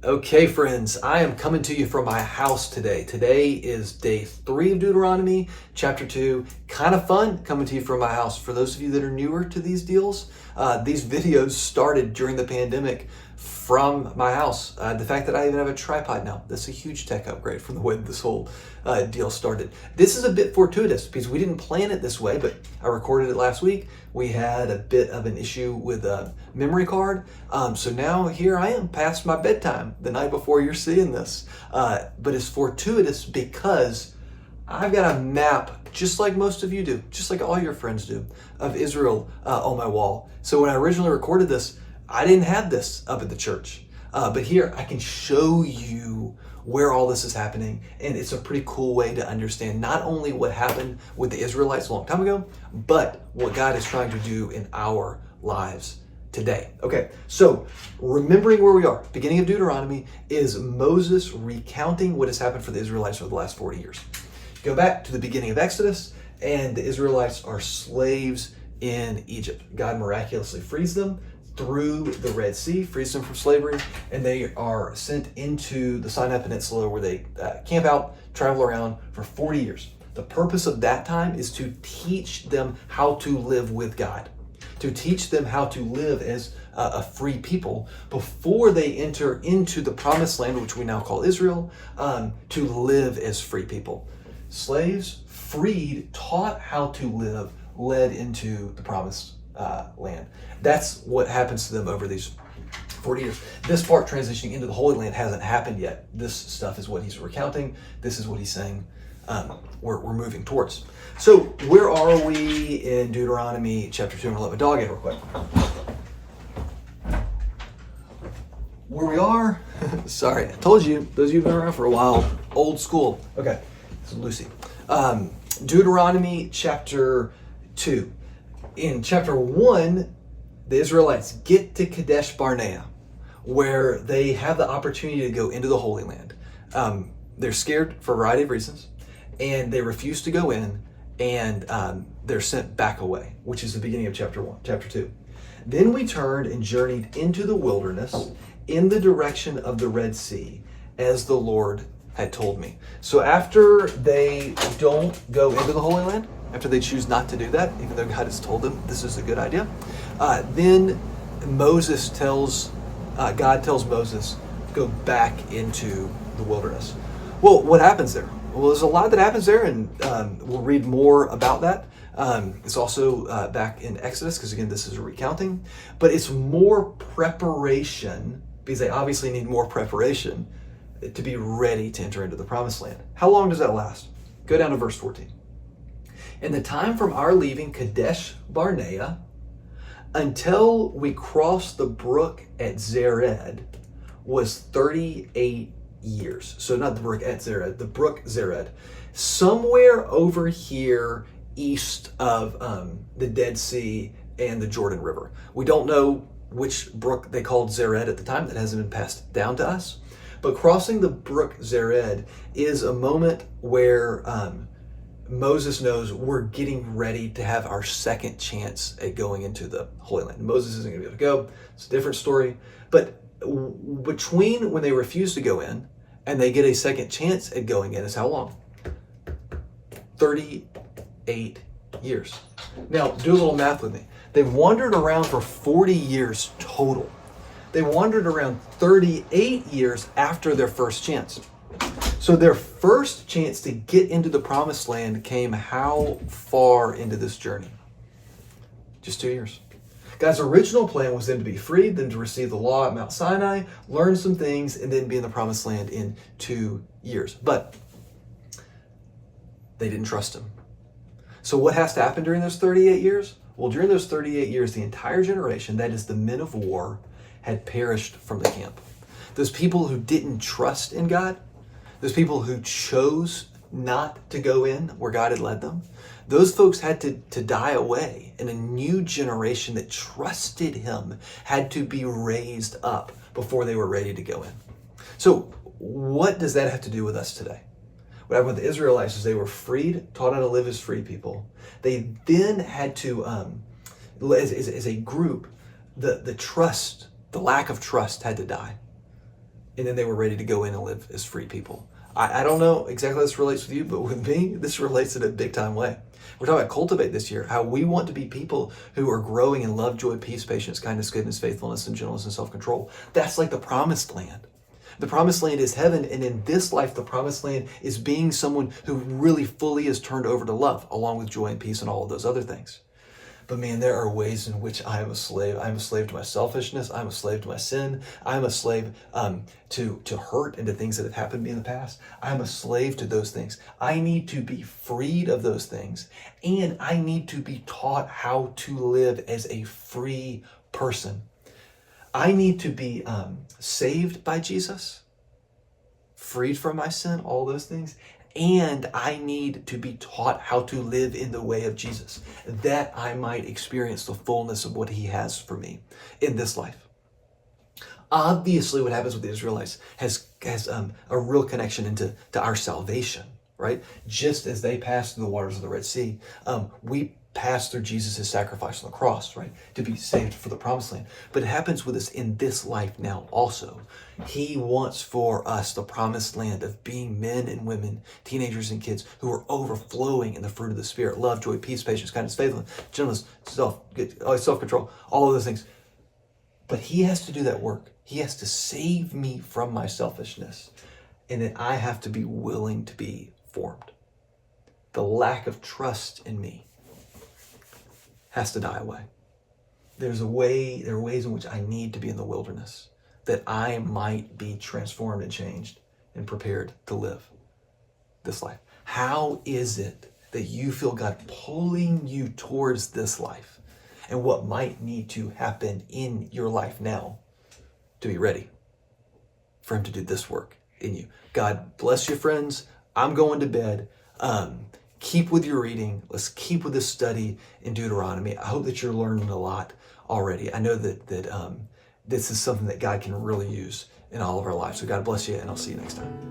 Okay, friends, I am coming to you from my house today. Today is day 3 of Deuteronomy, chapter 2. Kind of fun coming to you from my house. For those of you that are newer to these deals, these videos started during the pandemic from my house. The fact that I even have a tripod now, that's a huge tech upgrade from the way this whole deal started. This is a bit fortuitous because we didn't plan it this way, but I recorded it last week. We had a bit of an issue with a memory card. So now here I am past my bedtime the night before you're seeing this. But it's fortuitous because I've got a map, just like most of you do, just like all your friends do, of Israel on my wall. So when I originally recorded this, I didn't have this up at the church. But here I can show you where all this is happening. And it's a pretty cool way to understand not only what happened with the Israelites a long time ago, but what God is trying to do in our lives today. Okay, so remembering where we are, beginning of Deuteronomy is Moses recounting what has happened for the Israelites over the last 40 years. Go back to the beginning of Exodus, and the Israelites are slaves in Egypt. God miraculously frees them through the Red Sea, frees them from slavery, and they are sent into the Sinai Peninsula where they camp out, travel around for 40 years. The purpose of that time is to teach them how to live with God, to teach them how to live as a free people before they enter into the promised land, which we now call Israel, to live as free people. Slaves, freed, taught how to live, led into the promised land. That's what happens to them over these 40 years. This part transitioning into the Holy Land hasn't happened yet. This stuff is what he's recounting. This is what he's saying we're moving towards. So where are we in Deuteronomy chapter 2? I'm going to let my dog in real quick. Where we are, sorry, I told you, those of you who've been around for a while, old school. Okay, this is Lucy. Deuteronomy chapter 2. In chapter 1, the Israelites get to Kadesh Barnea, where they have the opportunity to go into the Holy Land. They're scared for a variety of reasons, and they refuse to go in, and they're sent back away, which is the beginning of chapter 2. Then we turned and journeyed into the wilderness in the direction of the Red Sea, as the Lord had told me. So after they don't go into the Holy Land, after they choose not to do that, even though God has told them this is a good idea, then God tells Moses, go back into the wilderness. Well, what happens there? Well, there's a lot that happens there, and we'll read more about that. It's also back in Exodus, because again, this is a recounting, but it's more preparation, because they obviously need more preparation to be ready to enter into the promised land. How long does that last? Go down to verse 14. And the time from our leaving Kadesh Barnea until we crossed the brook at Zered was 38 years. So not the brook at Zered, the brook Zered. Somewhere over here east of the Dead Sea and the Jordan River. We don't know which brook they called Zered at the time. That hasn't been passed down to us. But crossing the brook Zered is a moment where Moses knows we're getting ready to have our second chance at going into the Holy Land. Moses isn't going to be able to go. It's a different story. But between when they refuse to go in and they get a second chance at going in is how long? 38 years. Now, do a little math with me. They wandered around for 40 years total. They wandered around 38 years after their first chance. So their first chance to get into the promised land came how far into this journey? Just 2 years. God's original plan was them to be freed, then to receive the law at Mount Sinai, learn some things, and then be in the promised land in 2 years. But they didn't trust him. So what has to happen during those 38 years? Well, during those 38 years, the entire generation, that is the men of war, had perished from the camp. Those people who didn't trust in God, those people who chose not to go in where God had led them, those folks had to die away, and a new generation that trusted him had to be raised up before they were ready to go in. So what does that have to do with us today? What happened with the Israelites is they were freed, taught how to live as free people. They then had to, as a group, the lack of trust had to die. and then they were ready to go in and live as free people. I don't know exactly how this relates with you, but with me, this relates in a big time way. We're talking about cultivate this year, how we want to be people who are growing in love, joy, peace, patience, kindness, goodness, faithfulness, and gentleness and self-control. That's like the promised land. The promised land is heaven, and in this life, the promised land is being someone who really fully is turned over to love, along with joy and peace and all of those other things. But man, there are ways in which I am a slave. I'm a slave to my selfishness. I'm a slave to my sin. I'm a slave to hurt and to things that have happened to me in the past. I'm a slave to those things. I need to be freed of those things, and I need to be taught how to live as a free person. I need to be saved by Jesus, freed from my sin, all those things. And I need to be taught how to live in the way of Jesus, that I might experience the fullness of what he has for me in this life. Obviously, what happens with the Israelites has a real connection into our salvation, right? Just as they passed through the waters of the Red Sea, we pass through Jesus' sacrifice on the cross, right? To be saved for the promised land. But it happens with us in this life now also. He wants for us the promised land of being men and women, teenagers and kids who are overflowing in the fruit of the Spirit, love, joy, peace, patience, kindness, faithfulness, gentleness, self-control, all of those things. But he has to do that work. He has to save me from my selfishness. And then I have to be willing to be formed. The lack of trust in me has to die away. There are ways in which I need to be in the wilderness, that I might be transformed and changed and prepared to live this life. How is it that you feel God pulling you towards this life, and what might need to happen in your life now to be ready for him to do this work in you? God bless you, friends. I'm going to bed. Keep with your reading. Let's keep with this study in Deuteronomy. I hope that you're learning a lot already. I know that this is something that God can really use in all of our lives. So God bless you, and I'll see you next time.